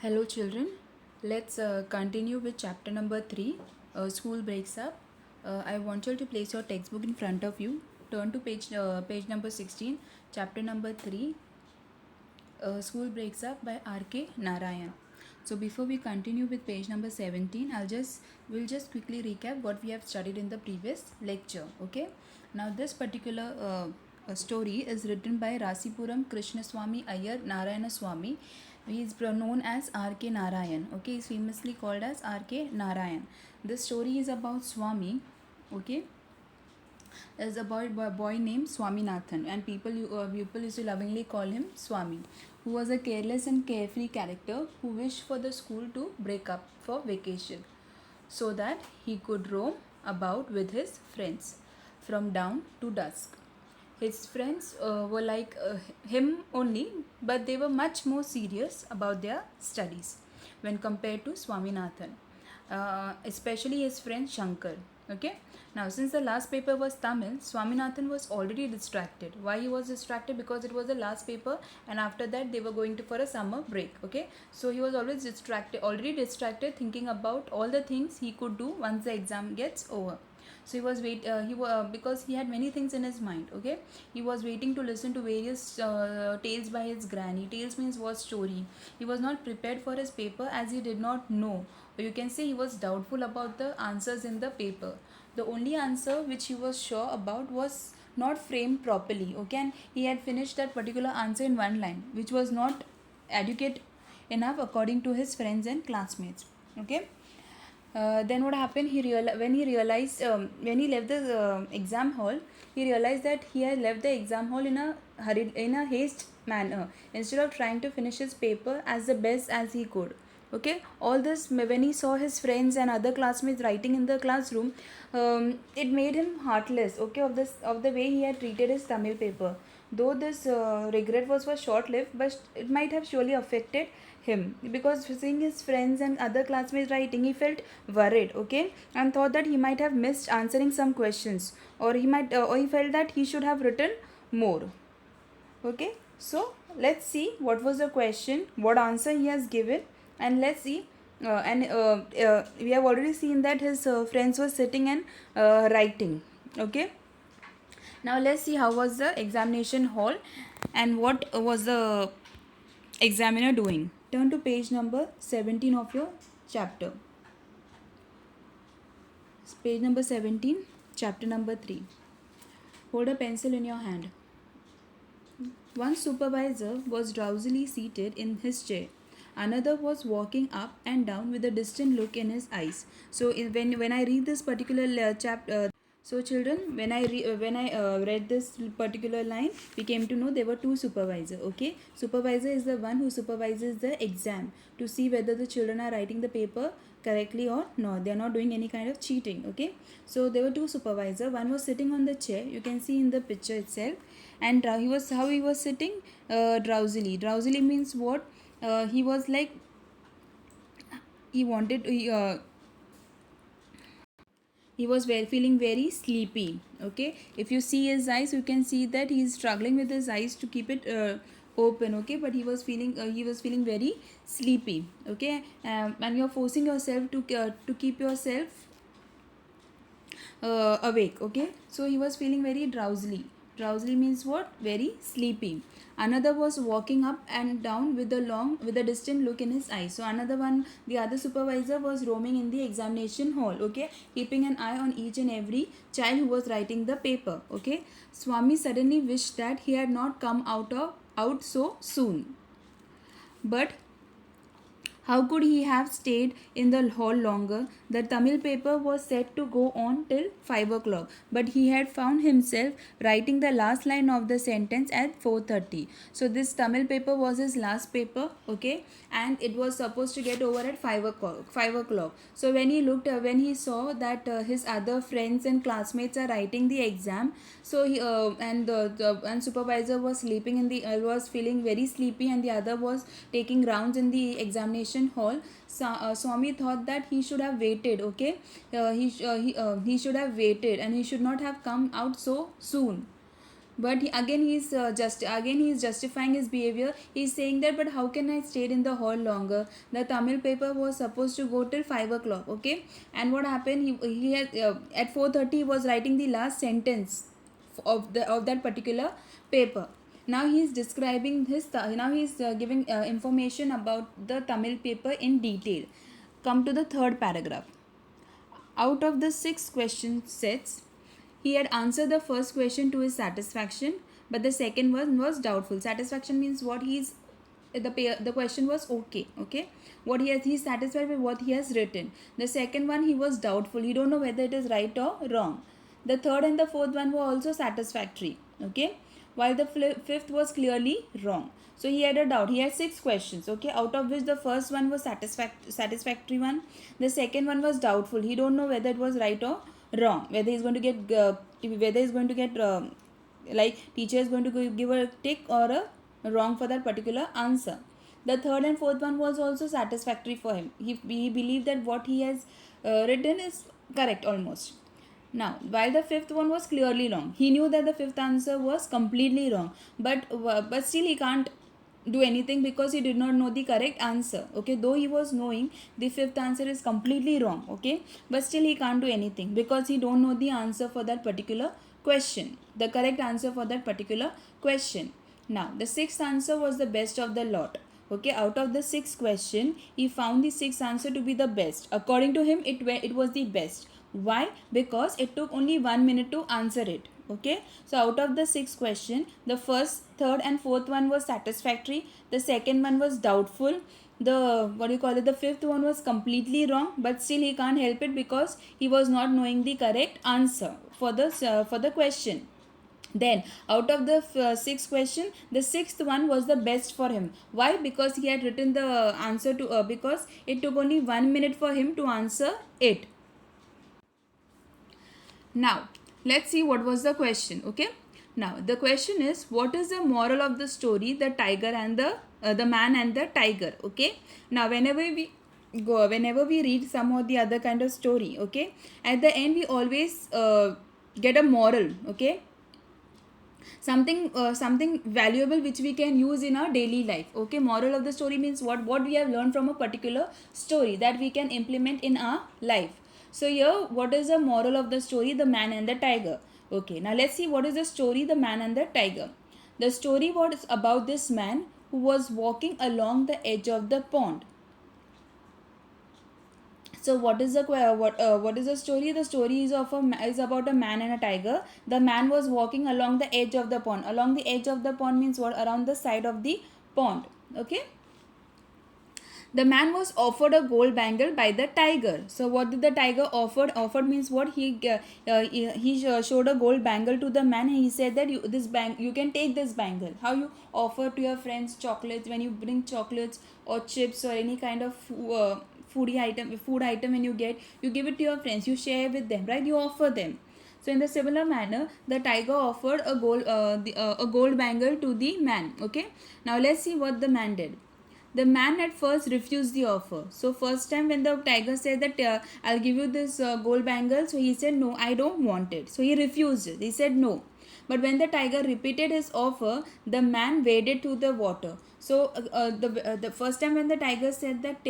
Hello, children. Let's continue with chapter number 3. School breaks up. I want you to place your textbook in front of you. Turn to page number 16, chapter number 3. School breaks up by R.K. Narayan. So before we continue with page number 17, we'll just quickly recap what we have studied in the previous lecture. Okay. Now this particular story is written by Rasipuram Krishnaswamy Iyer Narayana Swamy. He is known as R.K. Narayan. Okay, he is famously called as R.K. Narayan. This story is about Swami. Okay, is about a boy named Swaminathan, and people used to lovingly call him Swami, who was a careless and carefree character who wished for the school to break up for vacation, so that he could roam about with his friends from dawn to dusk. His friends were like him only, but they were much more serious about their studies when compared to Swaminathan, especially his friend Shankar. Okay. Now, since the last paper was Tamil, Swaminathan was already distracted. Why he was distracted? Because it was the last paper, and after that they were going to for a summer break. Okay. So he was already distracted, thinking about all the things he could do once the exam gets over. So because he had many things in his mind. Okay, he was waiting to listen to various tales by his granny. Tales means what? Story. He was not prepared for his paper, as he did not know, or you can say he was doubtful about the answers in the paper. The only answer which he was sure about was not framed properly. Okay, and he had finished that particular answer in one line, which was not adequate enough according to his friends and classmates. Okay. Then what happened? When he left the exam hall, he realized that he had left the exam hall in a haste manner, instead of trying to finish his paper as the best as he could. Okay, all this, when he saw his friends and other classmates writing in the classroom, it made him heartless. Okay, of the way he had treated his Tamil paper. Though this regret was for short lived, but it might have surely affected him, because seeing his friends and other classmates writing, he felt worried. Okay, and thought that he might have missed answering some questions, or he felt that he should have written more. Okay, so let's see what was the question, what answer he has given, and let's see. We have already seen that his friends were sitting and writing. Okay, now let's see how was the examination hall and what was the examiner doing. Turn to page number 17 of your chapter. Page number 17, chapter number 3. Hold a pencil in your hand. One supervisor was drowsily seated in his chair. Another was walking up and down with a distant look in his eyes. So when I read this particular chapter, so children, when I read this particular line, we came to know there were two supervisors. Okay, supervisor is the one who supervises the exam to see whether the children are writing the paper correctly or not. They are not doing any kind of cheating. Okay, so there were two supervisors. One was sitting on the chair. You can see in the picture itself, and he was sitting drowsily means what? He was like he wanted he was feeling very sleepy. Okay, if you see his eyes, you can see that he is struggling with his eyes to keep it open. Okay, but he was feeling very sleepy. Okay, and you're forcing yourself to keep yourself awake. Okay, so he was feeling very drowsily means what? Very sleepy. Another was walking up and down with a distant look in his eyes. So the other supervisor was roaming in the examination hall. Okay, keeping an eye on each and every child who was writing the paper. Okay, Swami suddenly wished that he had not come out so soon. But how could he have stayed in the hall longer? The Tamil paper was set to go on till 5 o'clock, but he had found himself writing the last line of the sentence at 4:30. So this Tamil paper was his last paper, okay, and it was supposed to get over at 5 o'clock. 5 o'clock. So when he saw that his other friends and classmates are writing the exam, so he and supervisor was sleeping was feeling very sleepy, and the other was taking rounds in the examination hall. Swami thought that he should have waited. Okay, he should have waited, and he should not have come out so soon. But he is justifying his behavior. He's saying that, but how can I stayed in the hall longer? The Tamil paper was supposed to go till 5 o'clock. Okay, and what happened? He had at 4:30 he was writing the last sentence of that particular paper. Now he is describing now he is giving information about the Tamil paper in detail. Come to the third paragraph. Out of the 6 question sets, he had answered the first question to his satisfaction, but the second one was doubtful. Satisfaction means what the question was okay. What he's satisfied with what he has written. The second one, he was doubtful. He don't know whether it is right or wrong. The third and the fourth one were also satisfactory. Okay, while the fifth was clearly wrong. So he had a doubt. He had 6 questions. Okay, out of which the first one was satisfactory one. The second one was doubtful. He don't know whether it was right or wrong. Whether he's going to get like teacher is going to give a tick or a wrong for that particular answer. The third and fourth one was also satisfactory for him. He believed that what he has written is correct almost. Now, while the fifth one was clearly wrong, he knew that the fifth answer was completely wrong, but still he can't do anything because he did not know the correct answer. Okay, though he was knowing the fifth answer is completely wrong. Okay, but still he can't do anything because he don't know the answer for that particular question, the correct answer for that particular question. Now, the sixth answer was the best of the lot. Okay, out of the 6 question, he found the sixth answer to be the best. According to him, it was the best. Why? Because it took only 1 minute to answer it. Okay, so out of the 6 question, the first, third and fourth one was satisfactory. The second one was doubtful. The fifth one was completely wrong, but still he can't help it because he was not knowing the correct answer for the question. Then out of the 6 question, the sixth one was the best for him. Why? Because he had written the answer to because it took only 1 minute for him to answer it. Now, let's see what was the question. Okay. Now, the question is, what is the moral of the story, the tiger and the man and the tiger? Okay. Now, whenever we read some or the other kind of story, okay, at the end we always get a moral. Okay, something valuable which we can use in our daily life. Okay, moral of the story means what we have learned from a particular story that we can implement in our life. So here, what is the moral of the story, the man and the tiger? Okay, now let's see what is the story, the man and the tiger. The story was about this man who was walking along the edge of the pond. So what is the story? The story is about a man and a tiger. The man was walking along the edge of the pond. Along the edge of the pond means what? Around the side of the pond. Okay. The man was offered a gold bangle by the tiger. So what did the tiger offered? Offered means what? He showed a gold bangle to the man and he said that you can take this bangle. How you offer to your friends chocolates, when you bring chocolates or chips or any kind of food item when you give it to your friends, you share with them, right? You offer them. So in the similar manner, the tiger offered a gold bangle to the man. Okay. Now let's see what the man did. The man at first refused the offer. So first time when the tiger said that I'll give you this gold bangle, so he said no, I don't want it. So he refused it. He said no. But when the tiger repeated his offer, the man waded to the water. So the first time when the tiger said that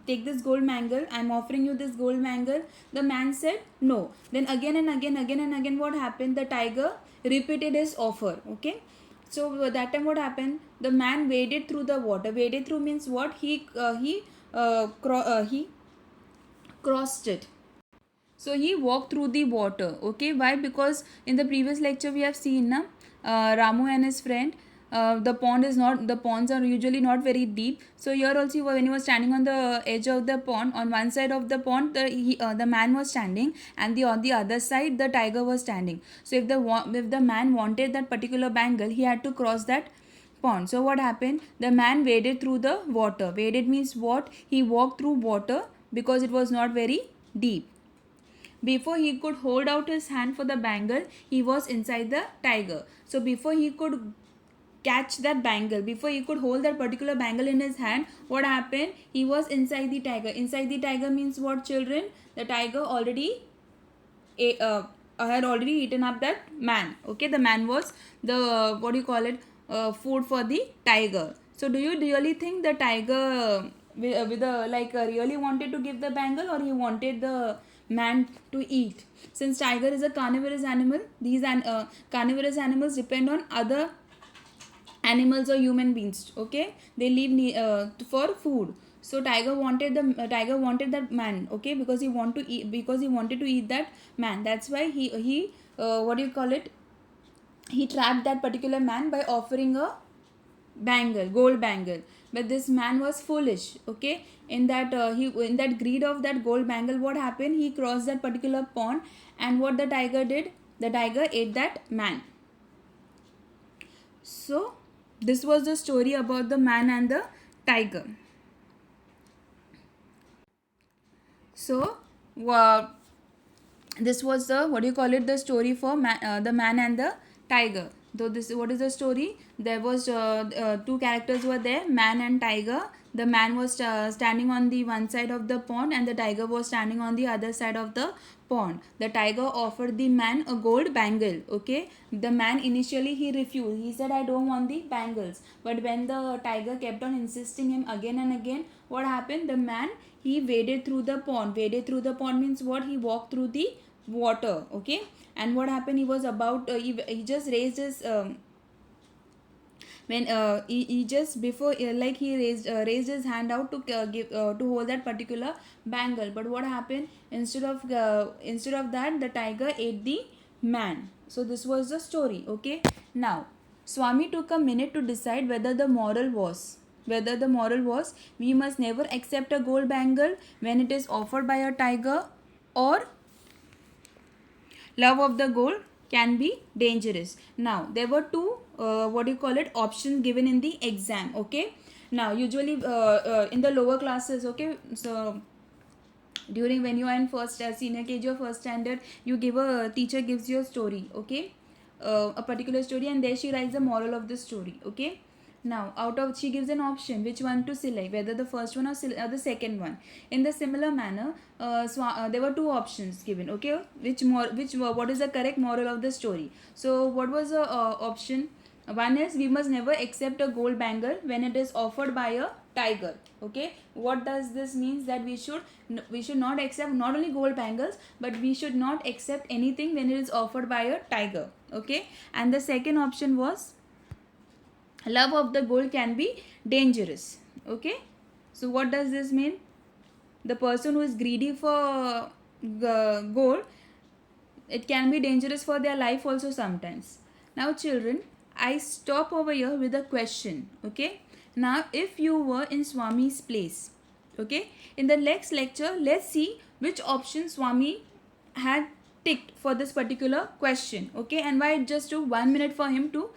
take this gold bangle, I'm offering you this gold bangle, the man said no. Then again and again, what happened? The tiger repeated his offer. Okay. So that time what happened? The man waded through the water. Waded through means what? He crossed it. So he walked through the water. Okay, why? Because in the previous lecture we have seen Ramu and his friend. The ponds are usually not very deep. So here also when he was standing on the edge of the pond, on one side of the pond the man was standing, and on the other side the tiger was standing. So if the man wanted that particular bangle, he had to cross that pond. So what happened? The man waded through the water. Waded means what? He walked through water because it was not very deep. Before he could hold out his hand for the bangle, he was inside the tiger. So before he could catch that bangle, before he could hold that particular bangle in his hand, what happened? He was inside the tiger. Inside the tiger means what, children? The tiger already had already eaten up that man. Okay, the man was the what do you call it, food for the tiger. So do you really think the tiger with a like really wanted to give the bangle, or he wanted the man to eat? Since tiger is a carnivorous animal, these carnivorous animals depend on other animals or human beings. Okay, they live for food. So tiger wanted that man. Okay, because he wanted to eat that man. That's why he what do you call it, he trapped that particular man by offering a bangle, gold bangle. But this man was foolish. Okay, in that greed of that gold bangle, what happened, he crossed that particular pond, and what the tiger did, the tiger ate that man. So this was the story about the man and the tiger. So this was the what do you call it, the story for the man and the tiger. Though this, what is the story, there was two characters were there, man and tiger. The man was standing on the one side of the pond, and the tiger was standing on the other side of the pond. The tiger offered the man a gold bangle. Okay, the man initially he refused, he said, I don't want the bangles. But when the tiger kept on insisting him again and again, what happened, the man, he waded through the pond. Waded through the pond means what, he walked through the water. Okay, and what happened, he was about he just raised his when he just before like he raised his hand out to give to hold that particular bangle. But what happened, instead of that, the tiger ate the man. So this was the story. Okay, now Swami took a minute to decide whether the moral was we must never accept a gold bangle when it is offered by a tiger, or love of the gold can be dangerous. Now there were two what do you call it, options given in the exam. Okay, now usually in the lower classes, okay, so during when you are in first senior KG or first standard, you give a teacher gives you a story. Okay, a particular story, and there she writes the moral of the story. Okay, now out of, she gives an option which one to select, whether the first one or the second one. In the similar manner, there were two options given. Okay, what is the correct moral of the story? So what was the option? One is, we must never accept a gold bangle when it is offered by a tiger. Okay, what does this means, that we should not accept not only gold bangles, but we should not accept anything when it is offered by a tiger. Okay, and the second option was, love of the gold can be dangerous. Okay, so what does this mean? The person who is greedy for gold, it can be dangerous for their life also sometimes. Now children, I stop over here with a question. Okay, now if you were in Swami's place, okay, in the next lecture, let's see which option Swami had ticked for this particular question. Okay, and why it just took 1 minute for him to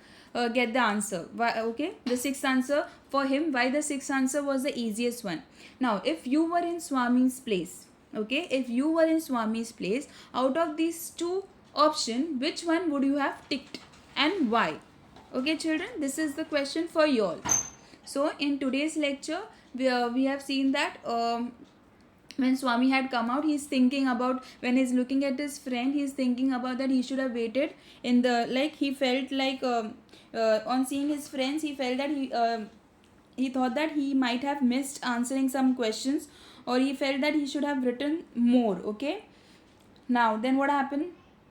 get the answer. Why? Okay, the sixth answer for him, why the sixth answer was the easiest one. Now if you were in Swami's place, okay, if you were in Swami's place, out of these two options, which one would you have ticked and why? Okay children, this is the question for you all. So in today's lecture, we have seen that when Swami had come out, he's thinking about, when he's looking at his friend, he's thinking about that he should have waited in the, like he felt like on seeing his friends, he felt that he thought that he might have missed answering some questions, or he felt that he should have written more. Okay, now then what happened,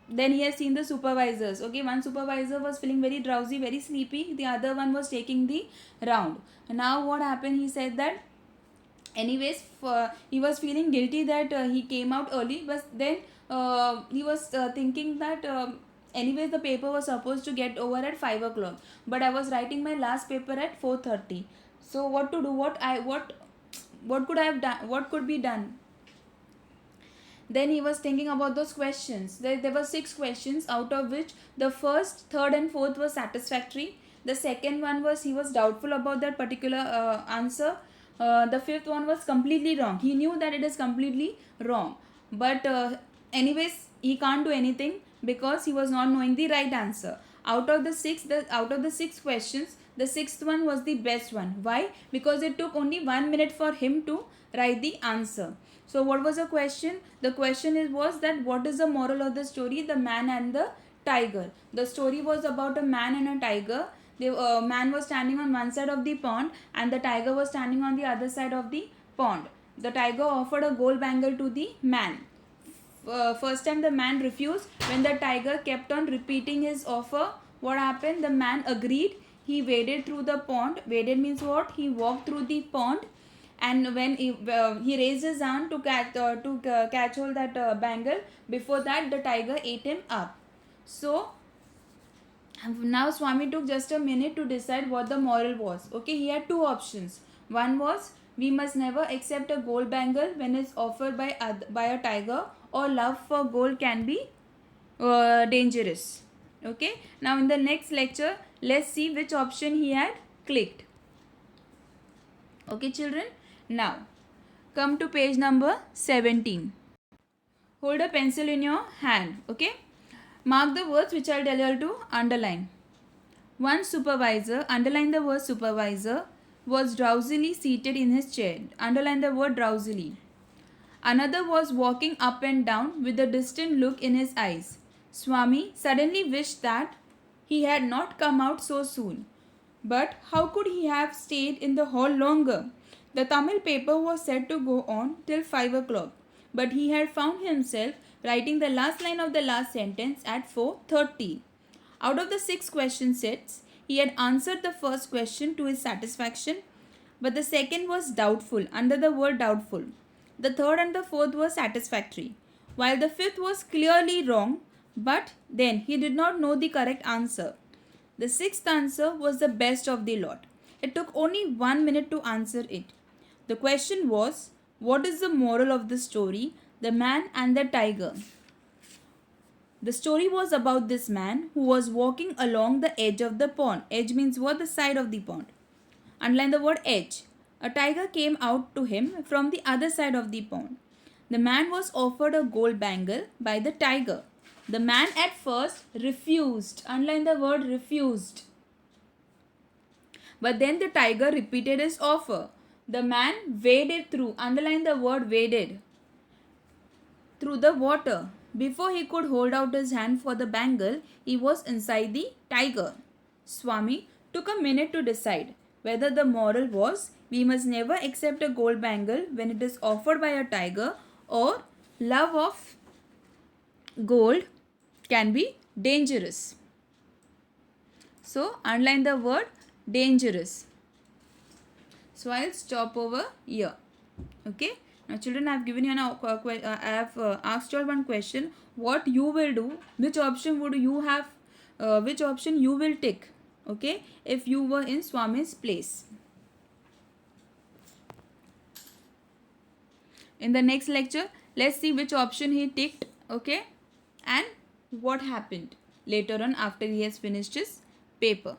then he has seen the supervisors. Okay, one supervisor was feeling very drowsy, very sleepy, the other one was taking the round. Now what happened, he said that anyways he was feeling guilty that he came out early, but then he was thinking that anyways the paper was supposed to get over at 5 o'clock, but I was writing my last paper at 4:30. So what to do, what could I have done, what could be done? Then he was thinking about those questions. There were 6 questions, out of which the first, third and fourth was satisfactory. The second one was, he was doubtful about that particular answer. The fifth one was completely wrong. He knew that it is completely wrong, but anyways he can't do anything because he was not knowing the right answer. Out of the six questions, the sixth one was the best one. Why? Because it took only 1 minute for him to write the answer. So what was the question? The question was that what is the moral of the story? The man and the tiger. The story was about a man and a tiger. The man was standing on one side of the pond and the tiger was standing on the other side of the pond. The tiger offered a gold bangle to the man. First time the man refused. When the tiger kept on repeating his offer, what happened? The man agreed. He waded through the pond. Waded means what? He walked through the pond, and when he raised his arm to catch hold that bangle. Before that, the tiger ate him up. So now Swami took just a minute to decide what the moral was. Okay, he had two options. One was we must never accept a gold bangle when it's offered by a tiger, or love for gold can be dangerous. Okay, now in the next lecture, let's see which option he had clicked. Okay, children, now come to page number 17. Hold a pencil in your hand. Okay, mark the words which I'll tell you all to underline. One supervisor, underline the word supervisor, was drowsily seated in his chair. Underline the word drowsily. Another was walking up and down with a distant look in his eyes. Swami suddenly wished that he had not come out so soon. But how could he have stayed in the hall longer? The Tamil paper was set to go on till 5 o'clock, but he had found himself writing the last line of the last sentence at 4:30. Out of the 6 question sets, he had answered the first question to his satisfaction, but the second was doubtful, under the word doubtful. The third and the fourth were satisfactory, while the fifth was clearly wrong, but then he did not know the correct answer. The sixth answer was the best of the lot. It took only 1 minute to answer it. The question was, what is the moral of the story, The Man and the Tiger? The story was about this man who was walking along the edge of the pond. Edge means what? The side of the pond. Underline the word edge. A tiger came out to him from the other side of the pond. The man was offered a gold bangle by the tiger. The man at first refused. Underline the word refused. But then the tiger repeated his offer. The man waded through. Underline the word waded. Through the water. Before he could hold out his hand for the bangle, he was inside the tiger. Swami took a minute to decide whether the moral was we must never accept a gold bangle when it is offered by a tiger, or love of gold can be dangerous. So underline the word dangerous. So I'll stop over here. Okay. Now children, I have given you I have asked you all one question. What you will do? Which option would you have? Which option you will tick? Okay, if you were in Swami's place. In the next lecture, let's see which option he ticked. Okay, and what happened later on after he has finished his paper.